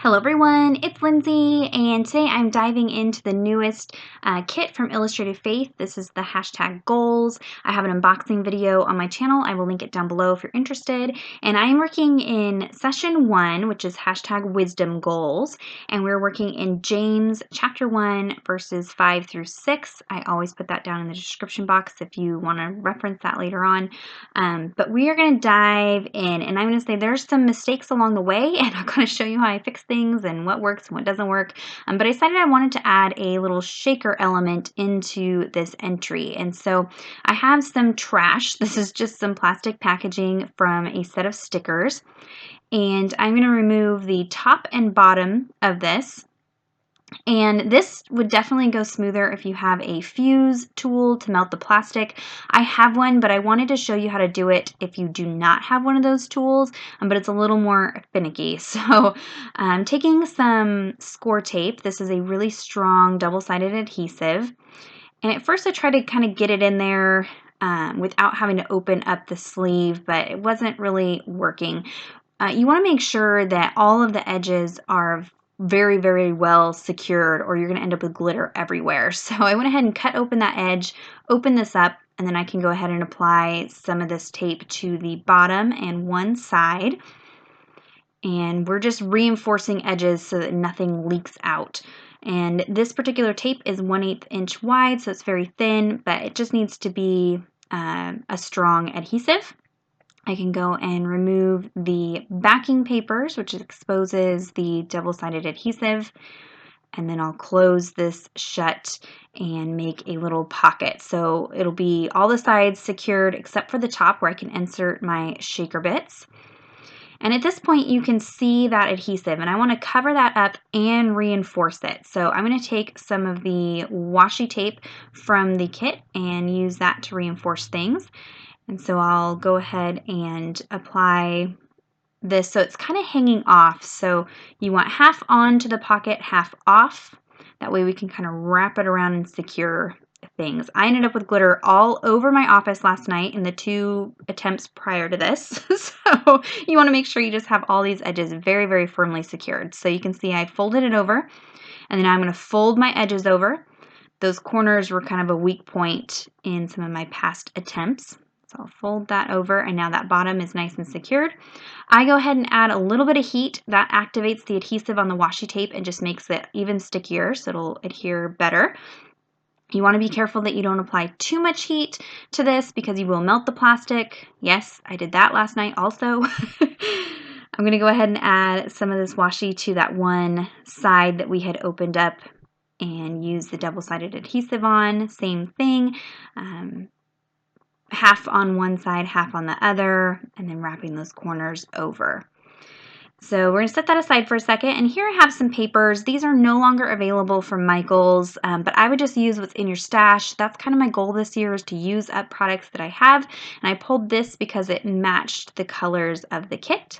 Hello everyone, it's Lindsay, and today I'm diving into the newest kit from Illustrated Faith. This is the hashtag goals. I have an unboxing video on my channel. I will link it down below if you're interested. And I am working in session 1, which is hashtag wisdom goals. And we're working in James chapter 1, verses 5 through 6. I always put that down in the description box if you want to reference that later on. But we are going to dive in, and I'm going to say there's some mistakes along the way, and I'm going to show you how I fix things and what works and what doesn't work. But I decided I wanted to add a little shaker element into this entry. And so I have some trash. This is just some plastic packaging from a set of stickers. And I'm going to remove the top and bottom of this. And this would definitely go smoother if you have a fuse tool to melt the plastic. I have one, but I wanted to show you how to do it if you do not have one of those tools, but it's a little more finicky. So I'm taking some score tape. This is a really strong double-sided adhesive. And at first I tried to kind of get it in there without having to open up the sleeve, but it wasn't really working. You want to make sure that all of the edges are very, very well secured, or you're going to end up with glitter everywhere. So I went ahead and cut open that edge, open this up, and then I can go ahead and apply some of this tape to the bottom and one side. And we're just reinforcing edges so that nothing leaks out. And this particular tape is 1/8 inch wide, so it's very thin, but it just needs to be a strong adhesive. I can go and remove the backing papers, which exposes the double-sided adhesive, and then I'll close this shut and make a little pocket. So it'll be all the sides secured except for the top where I can insert my shaker bits. And at this point you can see that adhesive, and I want to cover that up and reinforce it. So I'm going to take some of the washi tape from the kit and use that to reinforce things. And so I'll go ahead and apply this so it's kind of hanging off. So you want half onto the pocket, half off. That way we can kind of wrap it around and secure things. I ended up with glitter all over my office last night in the 2 attempts prior to this. So you want to make sure you just have all these edges very, very firmly secured. So you can see I folded it over, and then I'm going to fold my edges over. Those corners were kind of a weak point in some of my past attempts. So I'll fold that over, and now that bottom is nice and secured. I go ahead and add a little bit of heat. That activates the adhesive on the washi tape and just makes it even stickier, so it'll adhere better. You want to be careful that you don't apply too much heat to this because you will melt the plastic. Yes, I did that last night also. I'm going to go ahead and add some of this washi to that one side that we had opened up and use the double-sided adhesive on. Same thing. Half on one side, half on the other, and then wrapping those corners over. So we're going to set that aside for a second, and here I have some papers. These are no longer available from Michael's, but I would just use what's in your stash. That's kind of my goal this year, is to use up products that I have, and I pulled this because it matched the colors of the kit.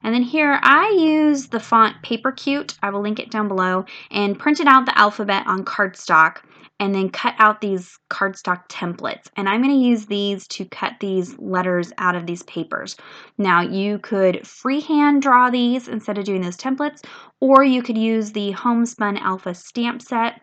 And then here I use the font Paper Cute, I will link it down below, and printed out the alphabet on cardstock and then cut out these cardstock templates. And I'm going to use these to cut these letters out of these papers. Now you could freehand draw these instead of doing those templates, or you could use the Homespun Alpha stamp set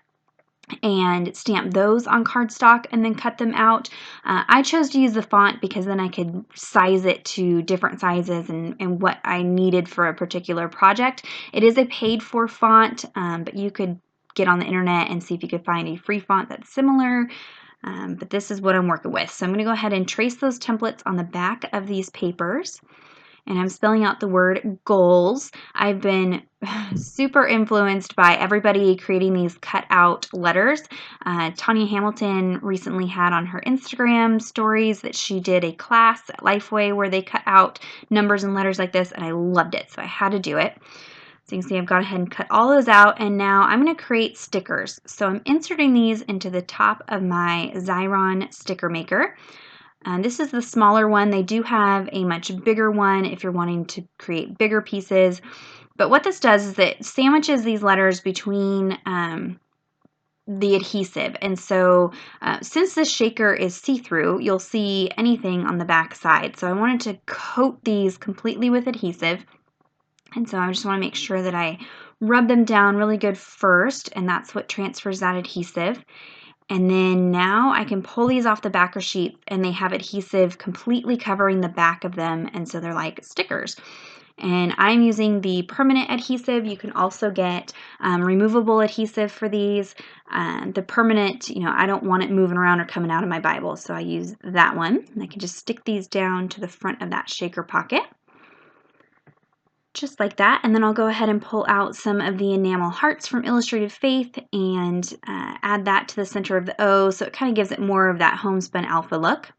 and stamp those on cardstock and then cut them out. I chose to use the font because then I could size it to different sizes and what I needed for a particular project. It is a paid for font, but you could get on the internet and see if you could find a free font that's similar. But this is what I'm working with. So I'm going to go ahead and trace those templates on the back of these papers. And I'm spelling out the word goals. I've been super influenced by everybody creating these cut out letters. Tanya Hamilton recently had on her Instagram stories that she did a class at Lifeway where they cut out numbers and letters like this, and I loved it, so I had to do it. So you can see I've gone ahead and cut all those out, and now I'm going to create stickers. So I'm inserting these into the top of my Xyron sticker maker. And this is the smaller one. They do have a much bigger one if you're wanting to create bigger pieces. But what this does is it sandwiches these letters between the adhesive. And so since this shaker is see-through, you'll see anything on the back side. So I wanted to coat these completely with adhesive. And so I just want to make sure that I rub them down really good first, and that's what transfers that adhesive. And then now I can pull these off the backer sheets, and they have adhesive completely covering the back of them, and so they're like stickers. And I'm using the permanent adhesive. You can also get removable adhesive for these. The permanent, I don't want it moving around or coming out of my Bible, so I use that one. And I can just stick these down to the front of that shaker pocket, just like that. And then I'll go ahead and pull out some of the enamel hearts from Illustrated Faith and add that to the center of the O, so it kind of gives it more of that homespun alpha look.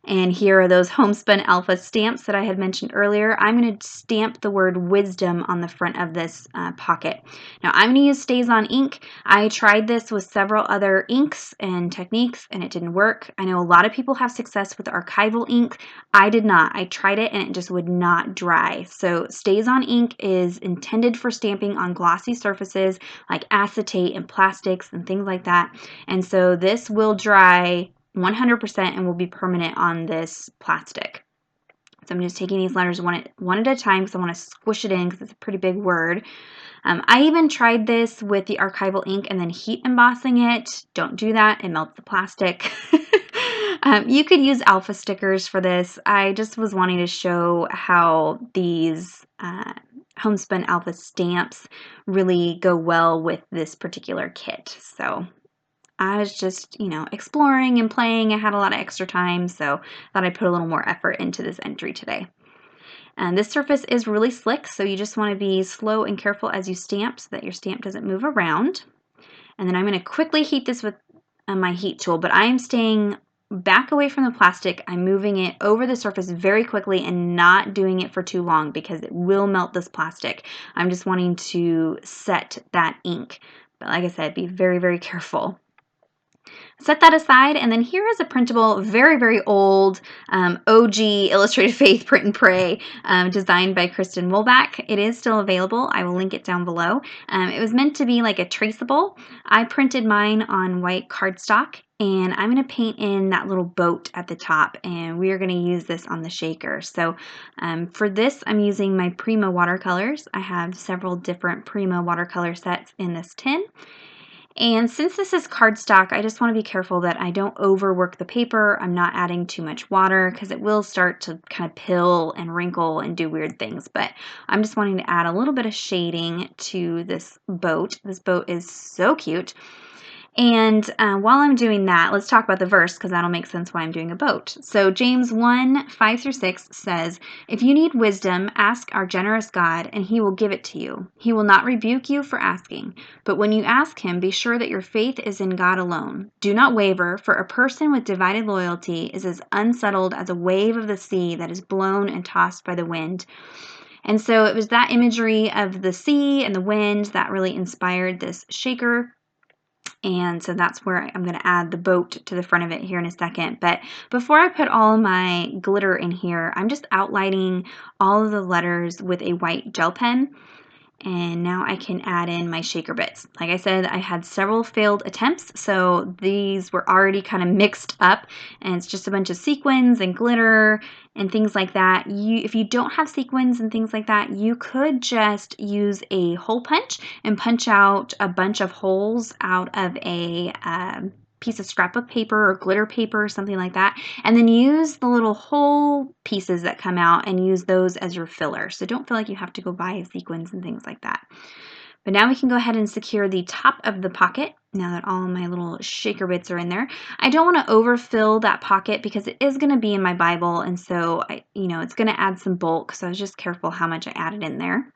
And here are those homespun alpha stamps that I had mentioned earlier. I'm going to stamp the word wisdom on the front of this pocket. Now I'm going to use STAIS-ON ink. I tried this with several other inks and techniques and it didn't work. I know a lot of people have success with archival ink. I did not. I tried it and it just would not dry. So STAIS-ON ink is intended for stamping on glossy surfaces like acetate and plastics and things like that. And so this will dry 100% and will be permanent on this plastic. So I'm just taking these letters one at a time because I want to squish it in because it's a pretty big word. I even tried this with the archival ink and then heat embossing it. Don't do that. It melts the plastic. You could use alpha stickers for this. I just was wanting to show how these homespun alpha stamps really go well with this particular kit. So I was just, exploring and playing. I had a lot of extra time, so I thought I'd put a little more effort into this entry today. And this surface is really slick, so you just want to be slow and careful as you stamp so that your stamp doesn't move around. And then I'm going to quickly heat this with my heat tool, but I'm staying back away from the plastic. I'm moving it over the surface very quickly and not doing it for too long because it will melt this plastic. I'm just wanting to set that ink. But like I said, be very, very careful. Set that aside, and then here is a printable, very, very old OG Illustrated Faith Print and Pray designed by Kristen Wolbach. It is still available. I will link it down below. It was meant to be like a traceable. I printed mine on white cardstock, and I'm going to paint in that little boat at the top, and we are going to use this on the shaker. So for this, I'm using my Prima watercolors. I have several different Prima watercolor sets in this tin. And since this is cardstock, I just want to be careful that I don't overwork the paper. I'm not adding too much water because it will start to kind of pill and wrinkle and do weird things. But I'm just wanting to add a little bit of shading to this boat. This boat is so cute. And while I'm doing that, let's talk about the verse because that'll make sense why I'm doing a boat. So James 1:5-6 says, "If you need wisdom, ask our generous God, and he will give it to you. He will not rebuke you for asking. But when you ask him, be sure that your faith is in God alone. Do not waver, for a person with divided loyalty is as unsettled as a wave of the sea that is blown and tossed by the wind." And so it was that imagery of the sea and the wind that really inspired this shaker. And so that's where I'm going to add the boat to the front of it here in a second. But before I put all my glitter in here, I'm just outlining all of the letters with a white gel pen. And now I can add in my shaker bits. Like I said, I had several failed attempts, so these were already kind of mixed up, and it's just a bunch of sequins and glitter and things like that. If you don't have sequins and things like that, you could just use a hole punch and punch out a bunch of holes out of a piece of scrapbook paper or glitter paper or something like that, and then use the little hole pieces that come out and use those as your filler. So don't feel like you have to go buy sequins and things like that. But now we can go ahead and secure the top of the pocket now that all of my little shaker bits are in there. I don't want to overfill that pocket because it is going to be in my Bible, and so it's going to add some bulk, so I was just careful how much I added in there.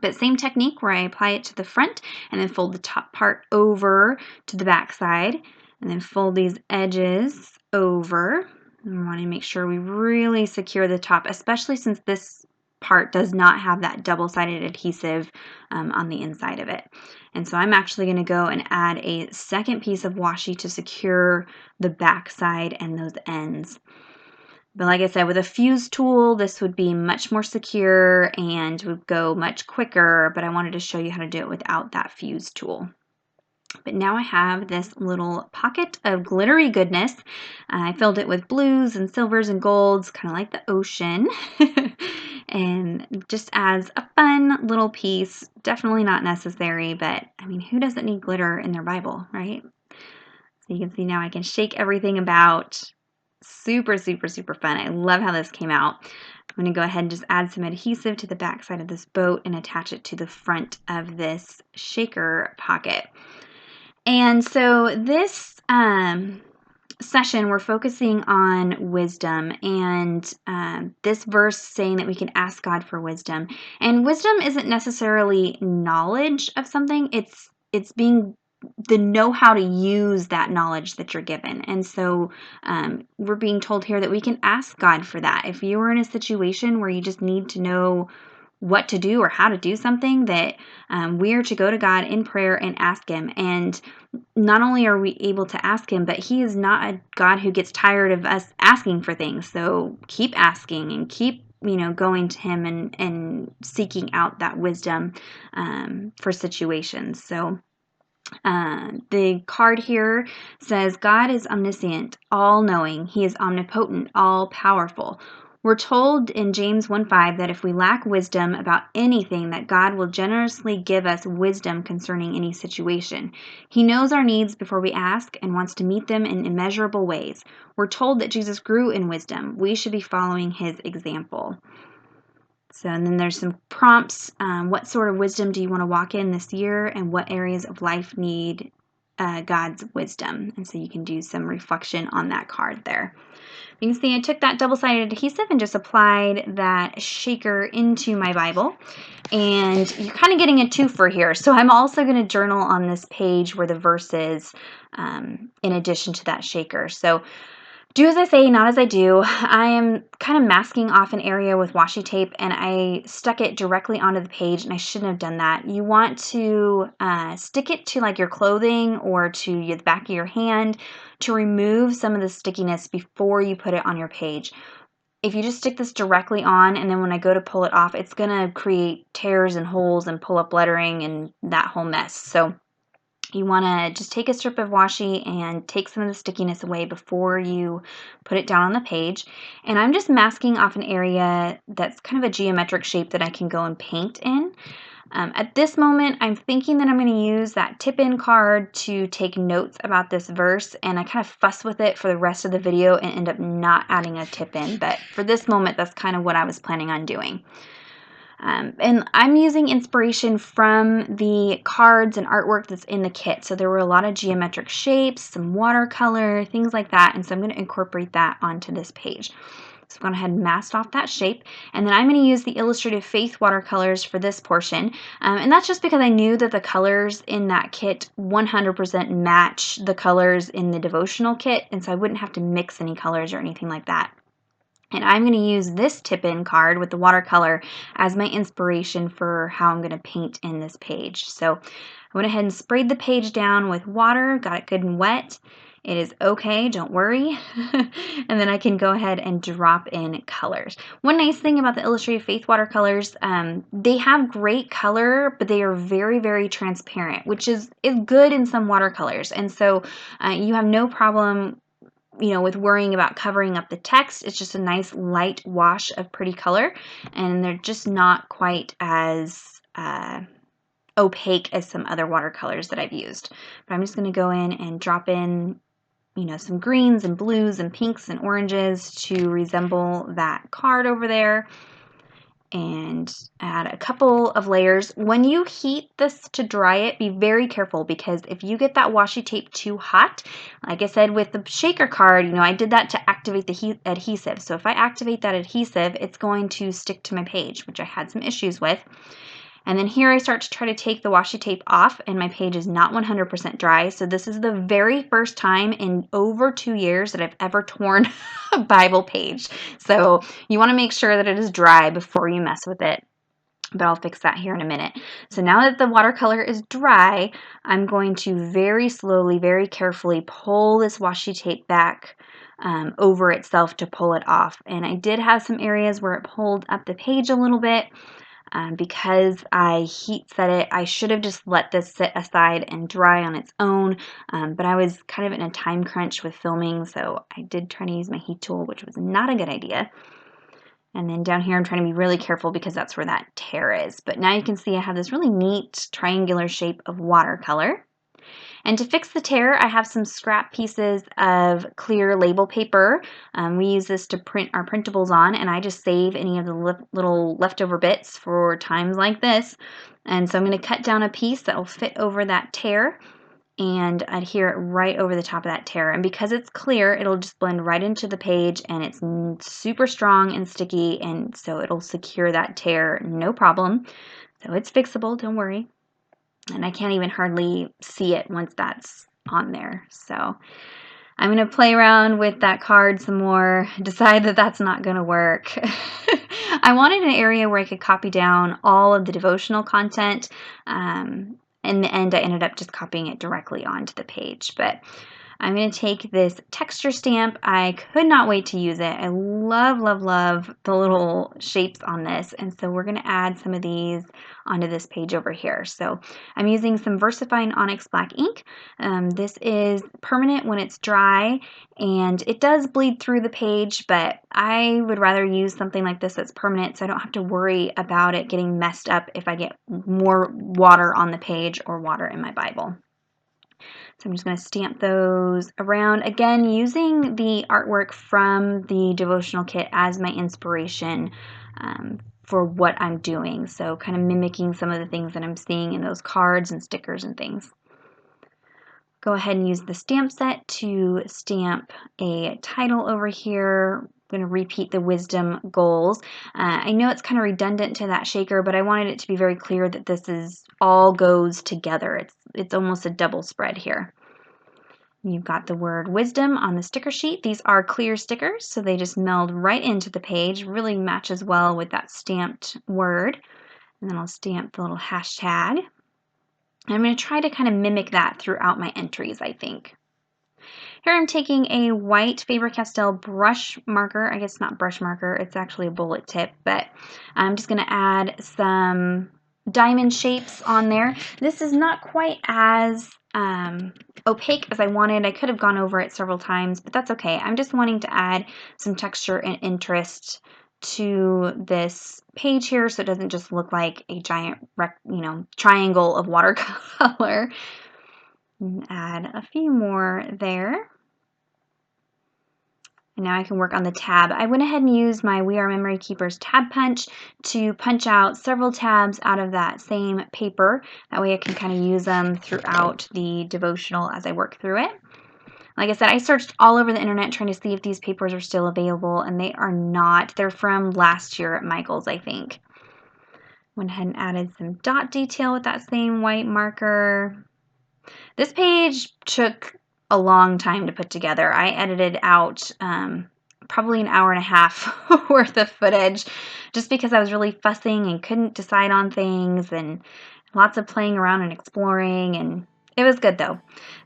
But same technique where I apply it to the front and then fold the top part over to the back side and then fold these edges over. And we want to make sure we really secure the top, especially since this part does not have that double-sided adhesive on the inside of it. And so I'm actually going to go and add a second piece of washi to secure the back side and those ends. But like I said, with a fuse tool, this would be much more secure and would go much quicker, but I wanted to show you how to do it without that fuse tool. But now I have this little pocket of glittery goodness. I filled it with blues and silvers and golds, kind of like the ocean. and just as a fun little piece. Definitely not necessary, but I mean, who doesn't need glitter in their Bible, right? So you can see now I can shake everything about. Super, super, super fun. I love how this came out. I'm going to go ahead and just add some adhesive to the back side of this boat and attach it to the front of this shaker pocket. And so this session, we're focusing on wisdom, and this verse saying that we can ask God for wisdom. And wisdom isn't necessarily knowledge of something. It's being the know how to use that knowledge that you're given. And so we're being told here that we can ask God for that. If you are in a situation where you just need to know what to do or how to do something, that we are to go to God in prayer and ask Him. And not only are we able to ask Him, but He is not a God who gets tired of us asking for things. So keep asking and keep going to Him and seeking out that wisdom for situations. So the card here says, God is omniscient, all-knowing. He is omnipotent, all-powerful. We're told in James 1:5 that if we lack wisdom about anything, that God will generously give us wisdom concerning any situation. He knows our needs before we ask and wants to meet them in immeasurable ways. We're told that Jesus grew in wisdom. We should be following His example. So, and then there's some prompts. What sort of wisdom do you want to walk in this year, and what areas of life need God's wisdom? And so you can do some reflection on that card there. You can see I took that double-sided adhesive and just applied that shaker into my Bible. And you're kind of getting a twofer here. So I'm also going to journal on this page where the verse is in addition to that shaker. So do as I say, not as I do. I am kind of masking off an area with washi tape, and I stuck it directly onto the page, and I shouldn't have done that. You want to stick it to like your clothing or to the back of your hand to remove some of the stickiness before you put it on your page. If you just stick this directly on, and then when I go to pull it off, it's going to create tears and holes and pull up lettering and that whole mess. So you want to just take a strip of washi and take some of the stickiness away before you put it down on the page. And I'm just masking off an area that's kind of a geometric shape that I can go and paint in. At this moment, I'm thinking that I'm going to use that tip-in card to take notes about this verse, and I kind of fuss with it for the rest of the video and end up not adding a tip-in. But for this moment, that's kind of what I was planning on doing. And I'm using inspiration from the cards and artwork that's in the kit. So there were a lot of geometric shapes, some watercolor, things like that. And so I'm going to incorporate that onto this page. So I'm going to go ahead and mask off that shape. And then I'm going to use the Illustrated Faith watercolors for this portion. And that's just because I knew that the colors in that kit 100% match the colors in the devotional kit. And so I wouldn't have to mix any colors or anything like that. And I'm going to use this tip-in card with the watercolor as my inspiration for how I'm going to paint in this page. So I went ahead and sprayed the page down with water, got it good and wet. It is okay, don't worry. And then I can go ahead and drop in colors. One nice thing about the Illustrated Faith watercolors, they have great color, but they are very, very transparent, which is good in some watercolors. And so you have no problem with worrying about covering up the text. It's just a nice light wash of pretty color, and they're just not quite as opaque as some other watercolors that I've used. But I'm just going to go in and drop in some greens and blues and pinks and oranges to resemble that card over there, and add a couple of layers. When you heat this to dry it, be very careful, because if you get that washi tape too hot, like I said with the shaker card, I did that to activate the adhesive. So if I activate that adhesive, it's going to stick to my page, which I had some issues with. And then here I start to try to take the washi tape off, and my page is not 100% dry. So this is the very first time in over 2 years that I've ever torn a Bible page. So you want to make sure that it is dry before you mess with it. But I'll fix that here in a minute. So now that the watercolor is dry, I'm going to very slowly, very carefully pull this washi tape back over itself to pull it off. And I did have some areas where it pulled up the page a little bit. Because I heat set it, I should have just let this sit aside and dry on its own, but I was kind of in a time crunch with filming, so I did try to use my heat tool, which was not a good idea. And then down here, I'm trying to be really careful because that's where that tear is. But now you can see I have this really neat triangular shape of watercolor. And to fix the tear, I have some scrap pieces of clear label paper. We use this to print our printables on, and I just save any of the little leftover bits for times like this. And so I'm going to cut down a piece that will fit over that tear and adhere it right over the top of that tear. And because it's clear, it'll just blend right into the page, and it's super strong and sticky, and so it'll secure that tear no problem. So it's fixable, don't worry. And I can't even hardly see it once that's on there. So I'm going to play around with that card some more, decide that that's not going to work. I wanted an area where I could copy down all of the devotional content. In the end, I ended up just copying it directly onto the page. But I'm going to take this texture stamp. I could not wait to use it. I love, love, love the little shapes on this. And so we're going to add some of these onto this page over here. So I'm using some VersaFine Onyx Black ink. This is permanent when it's dry, and it does bleed through the page, but I would rather use something like this that's permanent so I don't have to worry about it getting messed up if I get more water on the page or water in my Bible. So I'm just going to stamp those around, again using the artwork from the devotional kit as my inspiration for what I'm doing. So kind of mimicking some of the things that I'm seeing in those cards and stickers and things. Go ahead and use the stamp set to stamp a title over here. I'm going to repeat the wisdom goals. I know it's kind of redundant to that shaker, but I wanted it to be very clear that this is all goes together. It's almost a double spread here. You've got the word wisdom on the sticker sheet. These are clear stickers, so they just meld right into the page. Really matches well with that stamped word. And then I'll stamp the little hashtag. And I'm going to try to kind of mimic that throughout my entries, I think. Here I'm taking a white Faber-Castell brush marker. I guess not brush marker, it's actually a bullet tip, but I'm just going to add some diamond shapes on there. This is not quite as opaque as I wanted. I could have gone over it several times, but that's okay. I'm just wanting to add some texture and interest to this page here so it doesn't just look like a giant triangle of watercolor. And add a few more there. And now I can work on the tab. I went ahead and used my We Are Memory Keepers tab punch to punch out several tabs out of that same paper. That way I can kind of use them throughout the devotional as I work through it. Like I said, I searched all over the internet trying to see if these papers are still available, and they are not. They're from last year at Michael's, I think. Went ahead and added some dot detail with that same white marker. This page took a long time to put together. I edited out probably an hour and a half worth of footage just because I was really fussing and couldn't decide on things, and lots of playing around and exploring, and it was good though.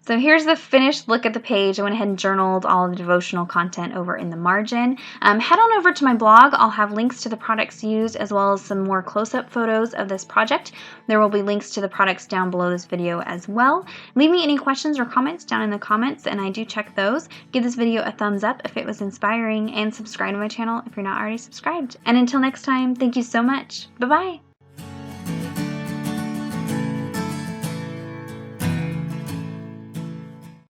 So here's the finished look at the page. I went ahead and journaled all of the devotional content over in the margin. Head on over to my blog. I'll have links to the products used as well as some more close-up photos of this project. There will be links to the products down below this video as well. Leave me any questions or comments down in the comments, and I do check those. Give this video a thumbs up if it was inspiring, and subscribe to my channel if you're not already subscribed. And until next time, thank you so much. Bye-bye.